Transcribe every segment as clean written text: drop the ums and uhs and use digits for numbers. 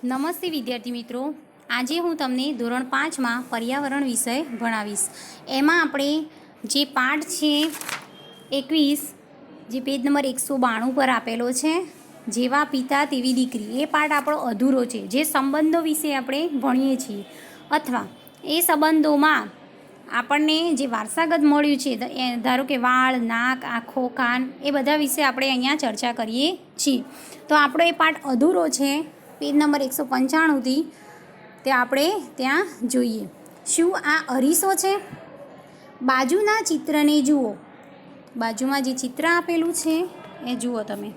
નમસ્તે વિદ્યાર્થી મિત્રો, આજે હું તમને ધોરણ 5માં પર્યાવરણ વિષય ભણાવીશ. એમાં આપણે જે પાઠ છે 21, જે પેજ નંબર 192 પર આપેલો છે, જેવા પિતા તેવી દીકરી, એ પાઠ આપણો અધૂરો છે. જે સંબંધો વિશે આપણે ભણીએ છીએ અથવા એ સંબંધોમાં આપણને જે વારસાગત મળ્યું છે, ધારો કે વાળ, નાક, આંખો, કાન, એ બધા વિશે આપણે અહીંયા ચર્ચા કરીએ છીએ. તો આપણો એ પાઠ અધૂરો છે. પેજ નંબર 195થી તે આપણે ત્યાં જોઈએ. શું આ અરીસો છે? બાજુના ચિત્રને જુઓ. બાજુમાં જે ચિત્ર આપેલું છે એ જુઓ તમે.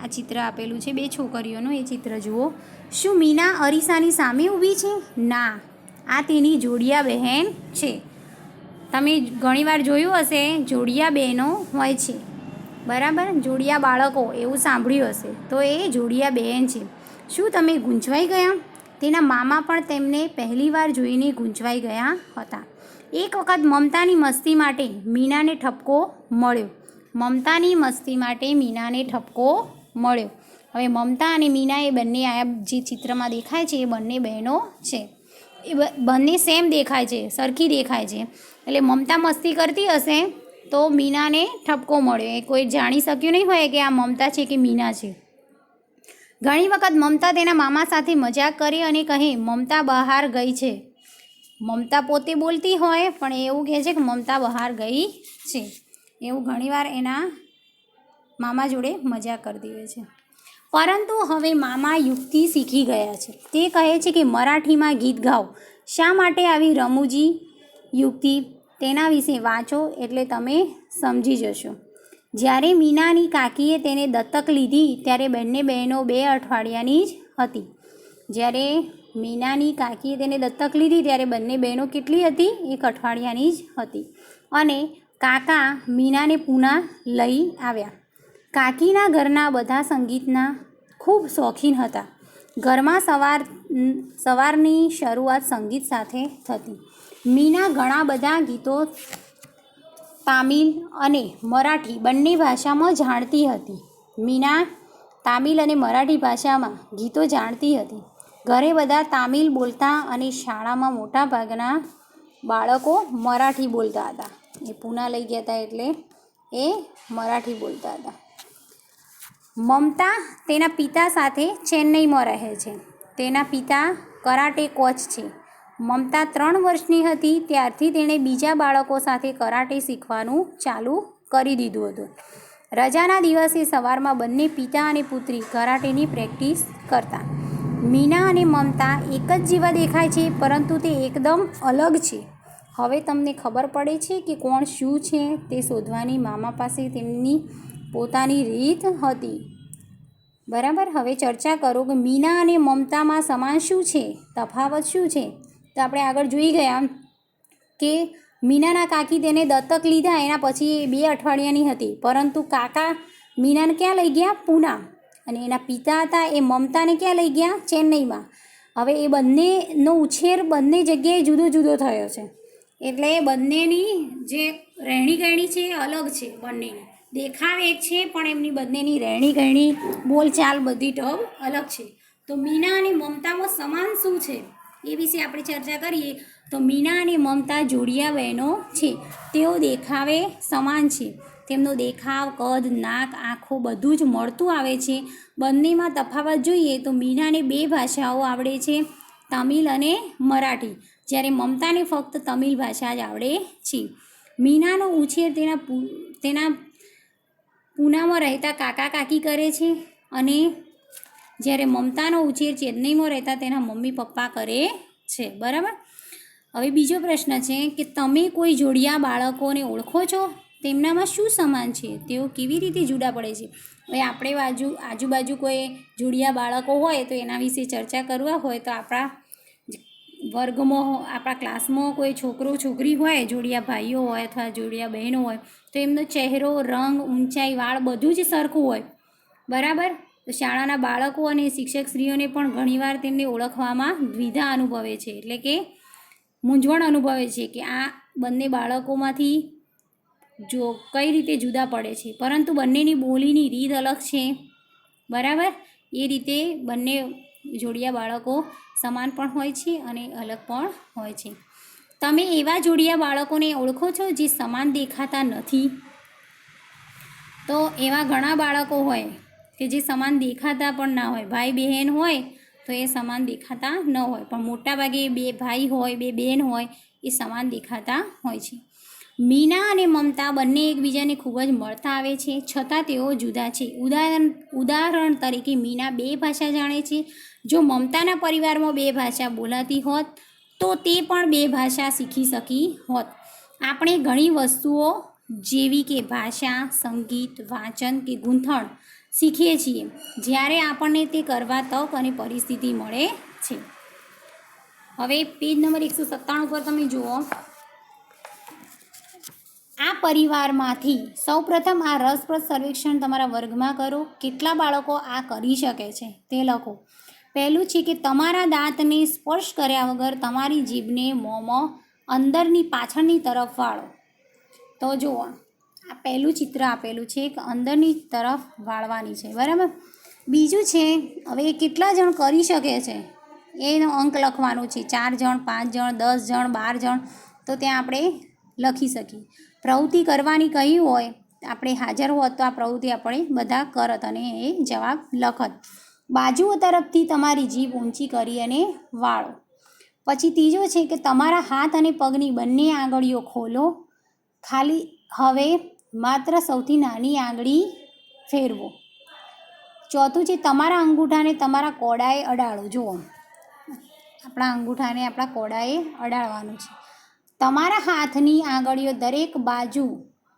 આ ચિત્ર આપેલું છે 2 છોકરીઓનું, એ ચિત્ર જુઓ. શું મીના અરીસાની સામે ઊભી છે? ના, આ તેની જોડિયા બહેન છે. તમે ઘણીવાર જોયું હશે, જોડિયા બહેનો હોય છે, બરાબર, જોડિયા બાળકો એવું સાંભળ્યું હશે. તો એ જોડિયા બહેન છે. શું તમે ગૂંચવાઈ ગયા? તેના મામા પણ તેમને પહેલીવાર જોઈને ગૂંચવાઈ ગયા હતા. એક વખત મમતાની મસ્તી માટે મીનાને ઠપકો મળ્યો. મમતાની મસ્તી માટે મીનાને ઠપકો મળ્યો. હવે મમતા અને મીના એ બંને આ જે ચિત્રમાં દેખાય છે એ બંને બહેનો છે. એ બંને સેમ દેખાય છે, સરખી દેખાય છે. એટલે મમતા મસ્તી કરતી હશે તો મીનાને ઠપકો મળ્યો. એ કોઈ જાણી શક્યું નહીં હોય કે આ મમતા છે કે મીના છે. ઘણી વખત મમતા તેના મામા સાથે મજાક કરે અને કહે, મમતા બહાર ગઈ છે. મમતા પોતે બોલતી હોય પણ એવું કહે છે કે મમતા બહાર ગઈ છે. એવું ઘણીવાર એના મામા જોડે મજાક કરતી હોય છે. પરંતુ હવે મામા યુક્તિ શીખી ગયા છે. તે કહે છે કે મરાઠીમાં ગીત ગાઓ. શા માટે આવી રમૂજી યુક્તિ? તેના વિશે વાંચો એટલે તમે સમજી જશો. જ્યારે મીનાની કાકીએ તેને દત્તક લીધી ત્યારે બંને બહેનો 2 અઠવાડિયાની જ હતી. જ્યારે મીનાની કાકીએ તેને દત્તક લીધી ત્યારે બંને બહેનો કેટલી હતી? 1 અઠવાડિયાની જ હતી. અને કાકા મીનાને પૂના લઈ આવ્યા. કાકીના ઘરના બધા સંગીતના ખૂબ શોખીન હતા. ઘરમાં સવારની શરૂઆત સંગીત સાથે થતી. મીના ઘણા બધા ગીતો તામિલ અને મરાઠી બંને ભાષામાં જાણતી હતી. મીના તામિલ અને મરાઠી ભાષામાં ગીતો જાણતી હતી. ઘરે બધા તામિલ બોલતા અને શાળામાં મોટા ભાગના બાળકો મરાઠી બોલતા હતા. એ પૂના લઈ ગયા હતા એટલે એ મરાઠી બોલતા હતા. મમતા તેના પિતા સાથે ચેન્નઈમાં રહે છે. તેના પિતા કરાટે કોચ છે. મમતા 3 વર્ષની હતી ત્યારથી તેણે બીજા બાળકો સાથે કરાટે શીખવાનું ચાલુ કરી દીધું હતું. રજાના દિવસે સવારમાં બંને પિતા અને પુત્રી કરાટેની પ્રેક્ટિસ કરતા. મીના અને મમતા એક જ જેવા દેખાય છે પરંતુ તે એકદમ અલગ છે. હવે તમને ખબર પડે છે કે કોણ શું છે તે શોધવાની મામા પાસે તેમની પોતાની રીત હતી. બરાબર. હવે ચર્ચા કરો કે મીના અને મમતામાં સમાન શું છે, તફાવત શું છે? તો આપણે આગળ જોઈ ગયા કે મીનાના કાકી તેને દત્તક લીધા એના પછી 2 અઠવાડિયાની હતી. પરંતુ કાકા મીનાને ક્યાં લઈ ગયા? પૂના. અને એના પિતા હતા એ મમતાને ક્યાં લઈ ગયા? ચેન્નઈમાં. હવે એ બંનેનો ઉછેર બંને જગ્યાએ જુદો જુદો થયો છે. એટલે બંનેની જે રહેણી કહેણી છે એ અલગ છે. બંનેની દેખાવ એક છે પણ એમની બંનેની રહેણી કહેણી, બોલચાલ બધી ટબ અલગ છે. તો મીના અને મમતામાં સમાન શું છે એ વિશે આપણે ચર્ચા કરીએ. તો મીના અને મમતા જોડિયા બહેનો છે. તેઓ દેખાવે સમાન છે. તેમનો દેખાવ, કદ, નાક, આંખો બધું જ મળતું આવે છે. બંનેમાં તફાવત જોઈએ તો મીનાને 2 ભાષાઓ આવડે છે, તમિલ અને મરાઠી, જ્યારે મમતાને ફક્ત તમિલ ભાષા જ આવડે છે. મીનાનો ઉછેર તેના પૂનામાં રહેતા કાકા કાકી કરે છે અને જ્યારે મમતાનો ઉછેર ચેન્નઈમાં રહેતા તેના મમ્મી પપ્પા કરે છે. બરાબર. હવે બીજો પ્રશ્ન છે કે તમે કોઈ જોડિયા બાળકોને ઓળખો છો? તેમનામાં શું સમાન છે? તેઓ કેવી રીતે જુદા પડે છે? હવે આપણે આજુબાજુ કોઈ જોડિયા બાળકો હોય તો એના વિશે ચર્ચા કરવા હોય તો આપણા વર્ગમાં, આપણા ક્લાસમાં કોઈ છોકરો છોકરી હોય, જોડિયા ભાઈઓ હોય અથવા જોડિયા બહેનો હોય, તો એમનો ચહેરો, રંગ, ઊંચાઈ, વાળ બધું જ સરખું હોય. બરાબર. તો શાળાના બાળકો અને શિક્ષકશ્રીઓને પણ ઘણીવાર તેમને ઓળખવામાં દ્વિધા અનુભવે છે, એટલે કે મૂંઝવણ અનુભવે છે કે આ બંને બાળકોમાંથી કઈ રીતે જુદા પડે છે. પરંતુ બંનેની બોલીની રીત અલગ છે. બરાબર. એ રીતે બંને જોડિયા બાળકો સમાન પણ હોય છે અને અલગ પણ હોય છે. તમે એવા જોડિયા બાળકોને ઓળખો છો જે સમાન દેખાતા નથી? તો એવા ઘણા બાળકો હોય કે જે સમાન દેખાતા પણ ના હોય. ભાઈ બહેન હોય તો એ સમાન દેખાતા ન હોય, પણ મોટાભાગે બે ભાઈ હોય, બે બહેન હોય એ સમાન દેખાતા હોય છે. મીના અને મમતા બંને એકબીજાને ખૂબ જ મળતા આવે છે, છતાં તેઓ જુદા છે. ઉદાહરણ તરીકે મીના 2 ભાષા જાણે છે. જો મમતાના પરિવારમાં 2 ભાષા બોલાતી હોત તો તે પણ 2 ભાષા શીખી શકી હોત. આપણે ઘણી વસ્તુઓ જેવી કે ભાષા, સંગીત, વાંચન કે ગૂંથણ શીખીએ છીએ જ્યારે આપણને તે કરવા તક અને પરિસ્થિતિ મળે છે. હવે પેજ નંબર 197 પર તમે જુઓ, આ પરિવારમાંથી સૌપ્રથમ આ રસપ્રદ સર્વેક્ષણ તમારા વર્ગમાં કરો. કેટલા બાળકો આ કરી શકે છે તે લખો. પહેલું છે કે તમારા દાંતને સ્પર્શ કર્યા વગર તમારી જીભને મોંમાં અંદરની પાછળની તરફ વાળો. તો જુઓ, આ પહેલું ચિત્ર આપેલું છે કે અંદરની તરફ વાળવાની છે, બરાબર. બીજું છે, હવે કેટલા જણ કરી શકે છે એનો અંક લખવાનો છે. 4 જણ, 5 જણ, 10 જણ, 12 જણ, તો ત્યાં આપણે લખી શકીએ. પ્રવૃત્તિ કરવાની કહી હોય, આપણે હાજર હોત તો આ પ્રવૃત્તિ આપણે બધા કરત અને એ જવાબ લખત. બાજુઓ તરફથી તમારી જીભ ઊંચી કરી અને વાળો. પછી ત્રીજો છે કે તમારા હાથ અને પગની બંને આંગળીઓ ખોલો. ખાલી હવે માત્ર સૌથી નાની આંગળી ફેરવો. ચોથું છે તમારા અંગૂઠાને તમારા કોડાએ અડાડો. જુઓ, આપણા અંગૂઠાને આપણા કોડાએ અડાડવાનું છે. તમારા હાથની આંગળીઓ દરેક બાજુ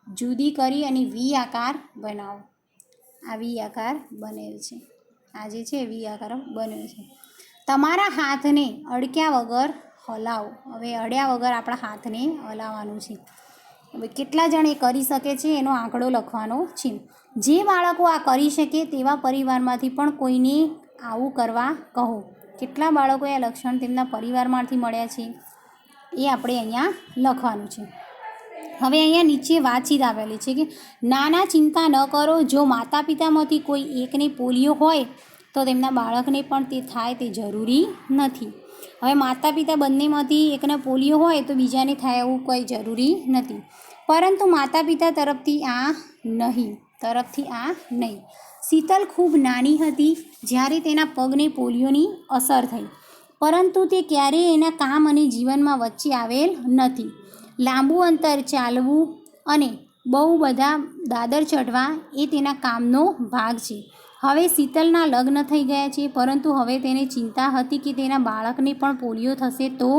જુદી કરી અને વી આકાર બનાવો. આ વી આકાર બનેલ છે, આ જે છે વી આકાર બનેલ છે. તમારા હાથને અડક્યા વગર હલાવો. હવે અડ્યા વગર આપણા હાથને હલાવવાનું છે. હવે કેટલા જણ એ કરી શકે છે એનો આંકડો લખવાનો છે. જે બાળકો આ કરી શકે તેવા પરિવારમાંથી પણ કોઈને આવું કરવા કહો. કેટલા બાળકોએ આ લક્ષણ તેમના પરિવારમાંથી મળ્યા છે એ આપણે અહીંયા લખવાનું છે. હવે અહીંયા નીચે વાતચીત આવેલી છે કે નાના, ચિંતા ન કરો. જો માતા પિતામાંથી કોઈ એકને પોલિયો હોય તો તેમના બાળકને પણ તે થાય તે જરૂરી નથી. હવે માતા પિતા બંનેમાંથી એકને પોલિયો હોય તો બીજાને થાય એવું કોઈ જરૂરી નથી, પરંતુ માતા પિતા તરફથી આ નહીં. શીતલ ખૂબ નાની હતી જ્યારે તેના પગને પોલિયોની અસર થઈ, પરંતુ તે ક્યારેય એના કામ અને જીવનમાં વચ્ચે આવેલ નથી. લાંબુ અંતર ચાલવું અને બહુ બધા દાદર ચઢવા એ તેના કામનો ભાગ છે. હવે શીતલના લગ્ન થઈ ગયા છે, પરંતુ હવે તેને ચિંતા હતી કે તેના બાળકને પણ પોલિયો થશે, તો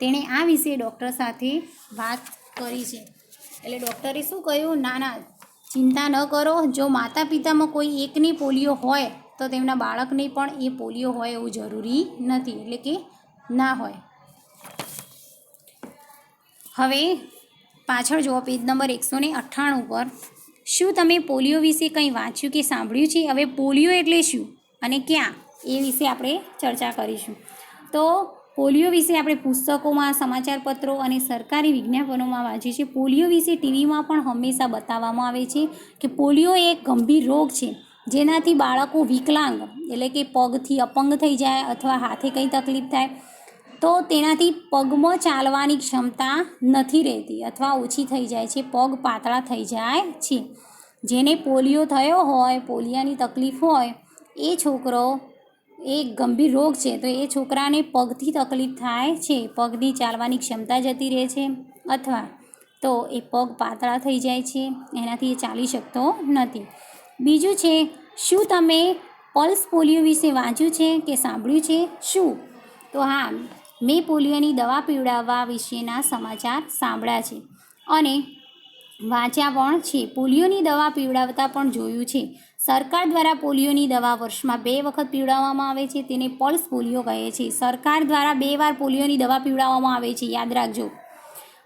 તેણે આ વિશે ડૉક્ટર સાથે વાત કરી છે. એટલે ડૉક્ટરે શું કહ્યું? ના, ચિંતા ન કરો. જો માતા પિતામાં કોઈ એકને પોલિયો હોય તો તેમના બાળકને પણ એ પોલિયો હોય એવું જરૂરી નથી, એટલે કે ના હોય. હવે પાછળ જુઓ, પેજ નંબર 198 પર. શું તમે પોલિયો વિશે કંઈ વાંચ્યું કે સાંભળ્યું છે? હવે પોલિયો એટલે શું અને ક્યાં એ વિશે આપણે ચર્ચા કરીશું. તો પોલિયો વિશે આપણે પુસ્તકોમાં, સમાચારપત્રો અને સરકારી વિજ્ઞાપનોમાં વાંચીએ છીએ. પોલિયો વિશે ટીવીમાં પણ હંમેશા બતાવવામાં આવે છે કે પોલિયો એક ગંભીર રોગ છે જેનાથી બાળકો વિકલાંગ, એટલે કે પગથી અપંગ થઈ જાય અથવા હાથે કંઈ તકલીફ થાય તો તેનાથી પગમાં ચાલવાની ક્ષમતા નથી રહેતી અથવા ઓછી થઈ જાય છે, પગ પાતળા થઈ જાય છે. જેને પોલિયો થયો હોય, પોલિયાની તકલીફ હોય, એ છોકરો એક ગંભીર રોગ છે તો એ છોકરાને પગથી તકલીફ થાય છે, પગની ચાલવાની ક્ષમતા જતી રહે છે અથવા તો એ પગ પાતળા થઈ જાય છે, એનાથી એ ચાલી શકતો નથી. બીજું છે, શું તમે પલ્સ પોલિયો વિશે વાંચ્યું છે કે સાંભળ્યું છે? શું? તો હા, મેં પોલિયોની દવા પીવડાવવા વિશેના સમાચાર સાંભળ્યા છે અને વાંચ્યા પણ છે. પોલિયોની દવા પીવડાવતા પણ જોયું છે. સરકાર દ્વારા પોલિયોની દવા વર્ષમાં 2 વખત પીવડાવવામાં આવે છે, તેને પલ્સ પોલિયો કહે છે. સરકાર દ્વારા 2 વાર પોલિયોની દવા પીવડાવવામાં આવે છે, યાદ રાખજો.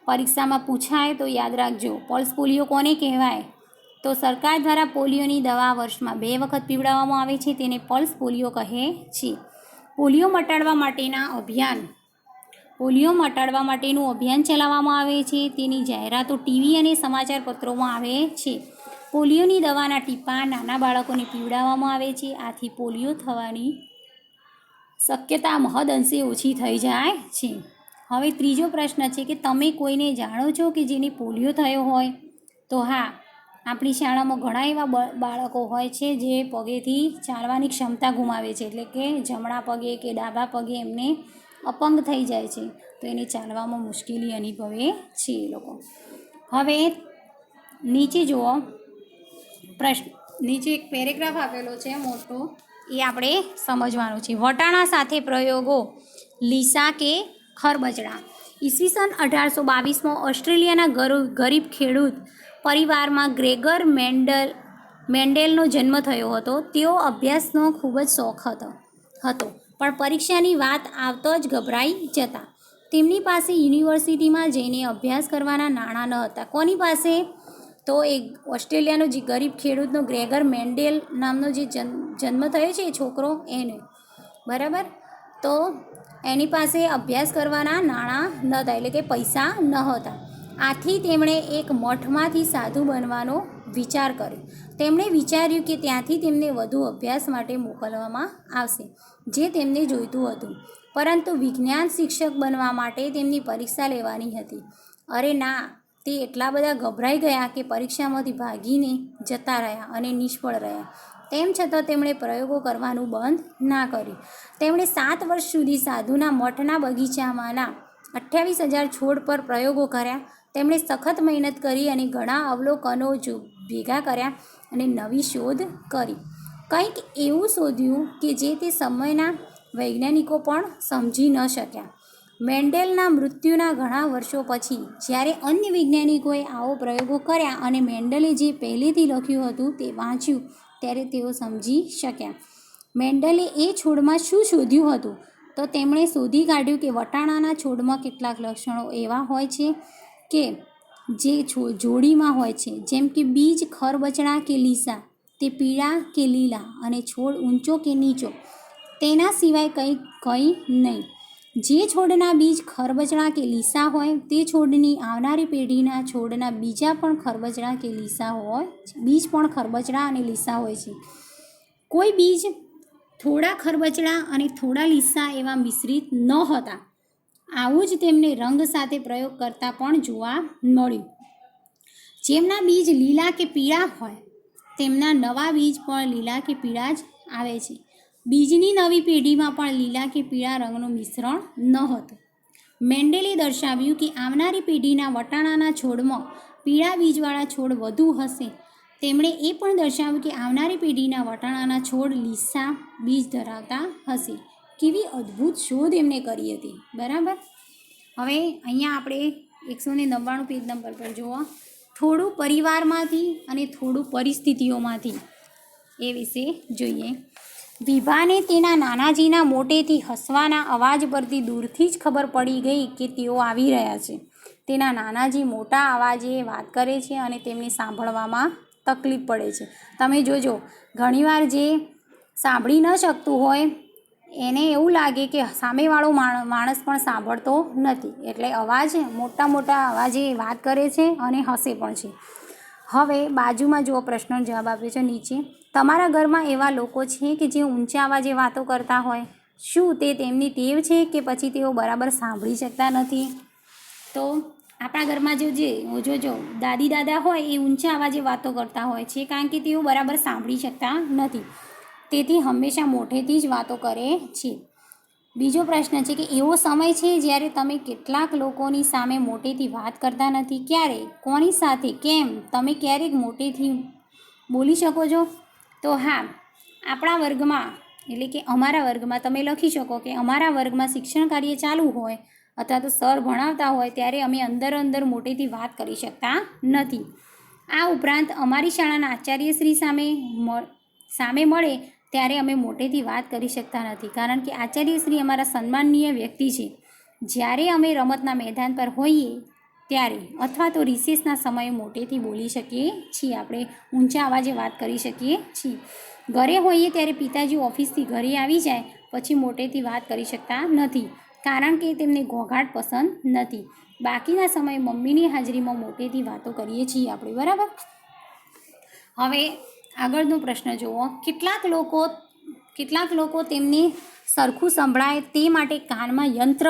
પરીક્ષામાં પૂછાય તો યાદ રાખજો. પલ્સ પોલિયો કોને કહેવાય? તો સરકાર દ્વારા પોલિયોની દવા વર્ષમાં 2 વખત પીવડાવવામાં આવે છે, તેને પલ્સ પોલિયો કહે છે. પોલિયો મટાડવા માટેનું અભિયાન ચલાવવામાં આવે છે. તેની જાહેરાતો ટીવી અને સમાચાર પત્રોમાં આવે છે. પોલિયોની દવાના ટીપાં નાના બાળકોને પીવડાવવામાં આવે છે. આથી પોલિયો થવાની શક્યતા મહદઅંશે ઓછી થઈ જાય છે. હવે ત્રીજો પ્રશ્ન છે કે તમે કોઈને જાણો છો કે જેને પોલિયો થયો હોય? તો હા, આપણી શાળામાં ઘણા એવા બાળકો હોય છે જે પગેથી ચાલવાની ક્ષમતા ગુમાવે છે, એટલે કે જમણા પગે કે ડાબા પગે એમને અપંગ થઈ જાય છે, તો એને ચાલવામાં મુશ્કેલી અનુભવે છે એ લોકો. હવે નીચે જુઓ પ્રશ્ન, નીચે એક પેરેગ્રાફ આપેલો છે મોટો, એ આપણે સમજવાનું છે. વટાણા સાથે પ્રયોગો, લીસા કે ખરબચડા. ઈસવીસન 1822માં ઓસ્ટ્રેલિયાના ગરીબ ખેડૂત પરિવારમાં ગ્રેગર મેન્ડેલનો જન્મ થયો હતો. તેઓ અભ્યાસનો ખૂબ જ શોખ હતો, પણ પરીક્ષાની વાત આવતો જ ગભરાઈ જતા. તેમની પાસે યુનિવર્સિટીમાં જઈને અભ્યાસ કરવાના નાણાં ન હતા. કોની પાસે? તો એક ઓસ્ટ્રેલિયાનો જે ગરીબ ખેડૂતનો ગ્રેગર મેન્ડેલ નામનો જે જન્મ થયો છે એ છોકરો, એને બરાબર, તો એની પાસે અભ્યાસ કરવાના નાણાં ન હતા, એટલે કે પૈસા ન હતા. આથી તેમણે એક મઠમાંથી સાધુ બનવાનો વિચાર કર્યો. તેમણે વિચાર્યું કે ત્યાંથી તેમને વધુ અભ્યાસ માટે મોકલવામાં આવશે, જે તેમને જોઈતું હતું. પરંતુ વિજ્ઞાન શિક્ષક બનવા માટે તેમની પરીક્ષા લેવાની હતી. અરે ના, તે એટલા બધા ગભરાઈ ગયા કે પરીક્ષામાંથી ભાગીને જતા રહ્યા અને નિષ્ફળ રહ્યા. તેમ છતાં તેમણે પ્રયોગો કરવાનું બંધ ના કર્યું. તેમણે 7 વર્ષ સુધી સાધુના મઠના બગીચામાંના 28,000 છોડ પર પ્રયોગો કર્યા. તેમણે સખત મહેનત કરી અને ઘણા અવલોકનો ભેગા કર્યા અને નવી શોધ કરી. કંઈક એવું શોધ્યું કે જે તે સમયના વૈજ્ઞાનિકો પણ સમજી ન શક્યા. મેન્ડેલના મૃત્યુના ઘણા વર્ષો પછી જ્યારે અન્ય વૈજ્ઞાનિકોએ આવો પ્રયોગો કર્યા અને મેન્ડલે જે પહેલેથી લખ્યું હતું તે વાંચ્યું, ત્યારે તેઓ સમજી શક્યા. મેન્ડલે એ છોડમાં શું શોધ્યું હતું? તો તેમણે શોધી કાઢ્યું કે વટાણાના છોડમાં કેટલાક લક્ષણો એવા હોય છે કે જે જોડીમાં હોય છે, જેમ કે બીજ ખરબચડા કે લીસા, તે પીળા કે લીલા, અને છોડ ઊંચો કે નીચો, તેના સિવાય કંઈ નહીં. જે છોડના બીજ ખરબચડા કે લીસા હોય તે છોડની આવનારી પેઢીના છોડના બીજ પણ ખરબચડા અને લીસા હોય છે. કોઈ બીજ થોડા ખરબચડા અને થોડા લીસા એવા મિશ્રિત ન હતા. આવું જ તેમને રંગ સાથે પ્રયોગ કરતાં પણ જોવા મળ્યું. જેમના બીજ લીલા કે પીળા હોય તેમના નવા બીજ પણ લીલા કે પીળા જ આવે છે. બીજની નવી પેઢીમાં પણ લીલા કે પીળા રંગનું મિશ્રણ ન હતું. મેન્ડેલે દર્શાવ્યું કે આવનારી પેઢીના વટાણાના છોડમાં પીળા બીજવાળા છોડ વધુ હશે. તેમણે એ પણ દર્શાવ્યું કે આવનારી પેઢીના વટાણાના છોડ લીસા બીજ ધરાવતા હશે. કેવી અદ્ભુત શોધ એમણે કરી હતી, બરાબર. હવે અહીંયા આપણે 199 પેજ નંબર પર જુઓ. થોડું પરિવારમાંથી અને થોડું પરિસ્થિતિઓમાંથી એ વિશે જોઈએ. વિભાને તેના નાનાજીના મોટેથી હસવાના અવાજ પરથી દૂરથી જ ખબર પડી ગઈ કે તેઓ આવી રહ્યા છે. તેના નાનાજી મોટા અવાજે વાત કરે છે અને તેમને સાંભળવામાં તકલીફ પડે છે. તમે જોજો, ઘણીવાર જે સાંભળી ન શકતું હોય એને એવું લાગે કે સામેવાળો માણસ પણ સાંભળતો નથી, એટલે મોટા અવાજે વાત કરે છે અને હસે પણ છે. હવે બાજુમાં જુઓ, પ્રશ્નનો જવાબ આપ્યો છે નીચે. તમારા ઘરમાં એવા લોકો છે કે જે ઊંચા અવાજે વાતો કરતા હોય? શું તે તેમની ટેવ છે કે પછી તેઓ બરાબર સાંભળી શકતા નથી? તો આપણા ઘરમાં જોજો દાદી દાદા હોય એ ઊંચા અવાજે વાતો કરતા હોય છે, કારણ કે તેઓ બરાબર સાંભળી શકતા નથી, તેથી હંમેશા મોટેથી જ વાતો કરે છે. બીજો પ્રશ્ન છે કે એવો સમય છે જ્યારે તમે કેટલાક લોકોની સામે મોટેથી વાત કરતા નથી? ક્યારે? કોની સાથે? કેમ? તમે ક્યારેક મોટેથી બોલી શકો છો? તો હા, આપણા વર્ગમાં, એટલે કે અમારા વર્ગમાં તમે લખી શકો કે અમારા વર્ગમાં શિક્ષણ કાર્ય ચાલુ હોય અથવા તો સર ભણાવતા હોય ત્યારે અમે અંદર મોટેથી વાત કરી શકતા નથી. આ ઉપરાંત અમારી શાળાના આચાર્યશ્રી સામે મળે ત્યારે અમે મોટેથી વાત કરી શકતા નથી, કારણ કે આચાર્યશ્રી અમારા સન્માનનીય વ્યક્તિ છે. જ્યારે અમે રમતના મેદાન પર હોઈએ ત્યારે અથવા તો રિસેસના સમયે મોટેથી બોલી શકીએ છીએ, આપણે ઊંચા અવાજે વાત કરી શકીએ છીએ. ઘરે હોઈએ ત્યારે પિતાજી ઓફિસથી ઘરે આવી જાય પછી મોટેથી વાત કરી શકતા નથી, કારણ કે તેમને ઘોંઘાટ પસંદ નથી. બાકીના સમયે મમ્મીની હાજરીમાં મોટેથી વાતો કરીએ છીએ આપણે, બરાબર. હવે આગળનો પ્રશ્ન જુઓ. કેટલાક લોકો કેટલાક લોકો તેમને સરખું સંભળાય તે માટે કાનમાં યંત્ર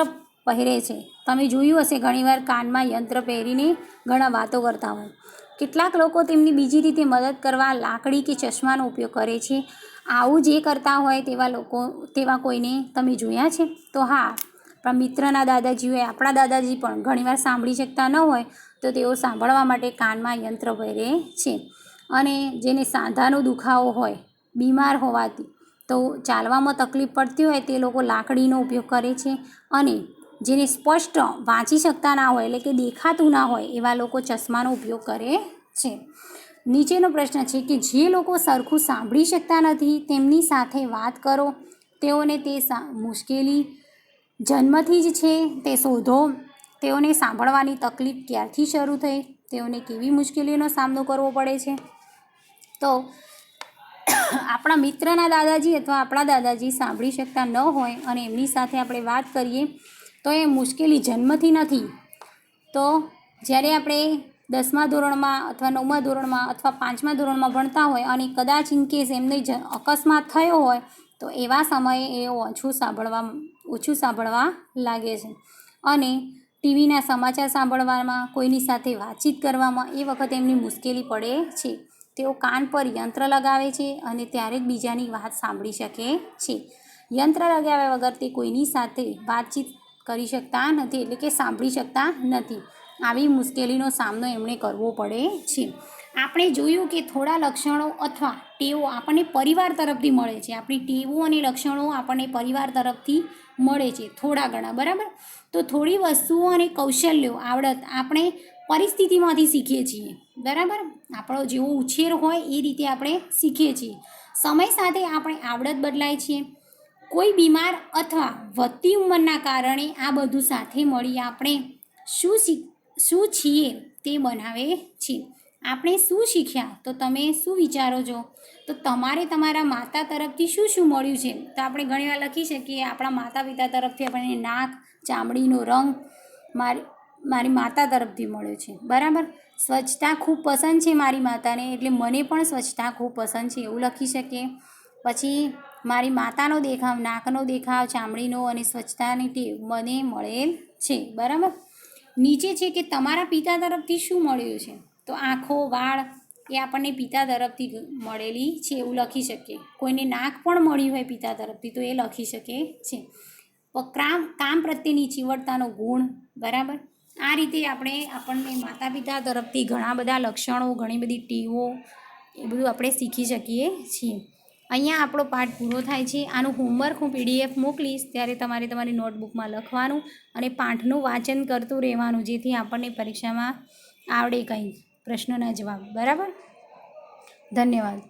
પહેરે છે. તમે જોયું હશે ઘણીવાર કાનમાં યંત્ર પહેરીને ઘણા વાતો કરતા હોય. કેટલાક લોકો તેમની બીજી રીતે મદદ કરવા લાકડી કે ચશ્માનો ઉપયોગ કરે છે. આવું જે કરતા હોય તેવા કોઈને તમે જોયા છે? તો હા, આપણા મિત્રના દાદાજી હોય, આપણા દાદાજી પણ ઘણીવાર સાંભળી શકતા ન હોય તો તેઓ સાંભળવા માટે કાનમાં યંત્ર પહેરે છે. અને જેને સાંધાનો દુખાવો હોય, બીમાર હોવાથી તો ચાલવામાં તકલીફ પડતી હોય તે લોકો લાકડીનો ઉપયોગ કરે છે. અને જેને સ્પષ્ટ વાંચી શકતા ના હોય એટલે કે દેખાતું ના હોય એવા લોકો ચશ્માનો ઉપયોગ કરે છે. નીચેનો પ્રશ્ન છે કે જે લોકો સરખું સાંભળી શકતા નથી તેમની સાથે વાત કરો. તેઓને તે મુશ્કેલી જન્મથી જ છે તે શોધો. તેઓને સાંભળવાની તકલીફ ક્યારથી શરૂ થઈ? તેઓને કેવી મુશ્કેલીઓનો સામનો કરવો પડે છે? તો આપણા મિત્રના દાદાજી અથવા આપણા દાદાજી સાંભળી શકતા ન હોય અને એમની સાથે આપણે વાત કરીએ તો એ મુશ્કેલી જન્મથી નથી. તો જ્યારે આપણે 10મા ધોરણમાં અથવા 9મા ધોરણમાં અથવા 5મા ધોરણમાં ભણતા હોય અને કદાચ ઇનકેસ એમને અકસ્માત થયો હોય તો એવા સમયે એ ઓછું સાંભળવા લાગે છે. અને ટીવીના સમાચાર સાંભળવામાં, કોઈની સાથે વાતચીત કરવામાં એ વખતે એમની મુશ્કેલી પડે છે. તેઓ કાન પર યંત્ર લગાવે છે અને ત્યારે જ બીજાની વાત સાંભળી શકે છે. યંત્ર લગાવ્યા વગર તે કોઈની સાથે વાતચીત કરી શકતા નથી એટલે કે સાંભળી શકતા નથી. આવી મુશ્કેલીનો સામનો એમણે કરવો પડે છે. આપણે જોયું કે થોડા લક્ષણો અથવા ટેવો આપણને પરિવાર તરફથી મળે છે. આપણી ટેવો અને લક્ષણો આપણને પરિવાર તરફથી મળે છે થોડા ઘણા, બરાબર? તો થોડી વસ્તુઓ અને કૌશલ્યો, આવડત આપણે પરિસ્થિતિમાંથી શીખીએ છીએ, બરાબર? આપણો જેવો ઉછેર હોય એ રીતે આપણે શીખીએ છીએ. સમય સાથે આપણે આવડત બદલાય છે. કોઈ બીમાર અથવા વધતી ઉંમરના કારણે આ બધું સાથે મળી આપણે શું છીએ તે બનાવે છે. આપણે શું શીખ્યા? તો તમે શું વિચારો છો? તો તમારે તમારા માતા તરફથી શું મળ્યું છે? તો આપણે ઘણીવાર લખી શકીએ આપણા માતા પિતા તરફથી આપણને નાક, ચામડીનો રંગ મારી માતા તરફથી મળ્યો છે, બરાબર? સ્વચ્છતા ખૂબ પસંદ છે મારી માતાને એટલે મને પણ સ્વચ્છતા ખૂબ પસંદ છે એવું લખી શકીએ. પછી મારી માતાનો દેખાવ, નાકનો દેખાવ, ચામડીનો અને સ્વચ્છતાની ટેવ મને મળેલ છે, બરાબર? નીચે છે કે તમારા પિતા તરફથી શું મળ્યું છે? તો આંખો, વાળ એ આપણને પિતા તરફથી મળેલી છે એવું લખી શકીએ. કોઈને નાક પણ મળી હોય પિતા તરફથી તો એ લખી શકે છે. કામ પ્રત્યેની ચીવટતાનો ગુણ, બરાબર? આ રીતે આપણને માતા પિતા તરફથી ઘણા બધા લક્ષણો, ઘણી બધી ટેવો એ બધું આપણે શીખી શકીએ છીએ. અહીંયા આપણો પાઠ પૂરો થાય છે. આનું હોમવર્ક હું PDF મોકલીશ ત્યારે તમારે તમારી નોટબુકમાં લખવાનું અને પાઠનું વાંચન કરતું રહેવાનું જેથી આપણને પરીક્ષામાં આવડે કંઈ પ્રશ્નોના જવાબ, બરાબર? ધન્યવાદ.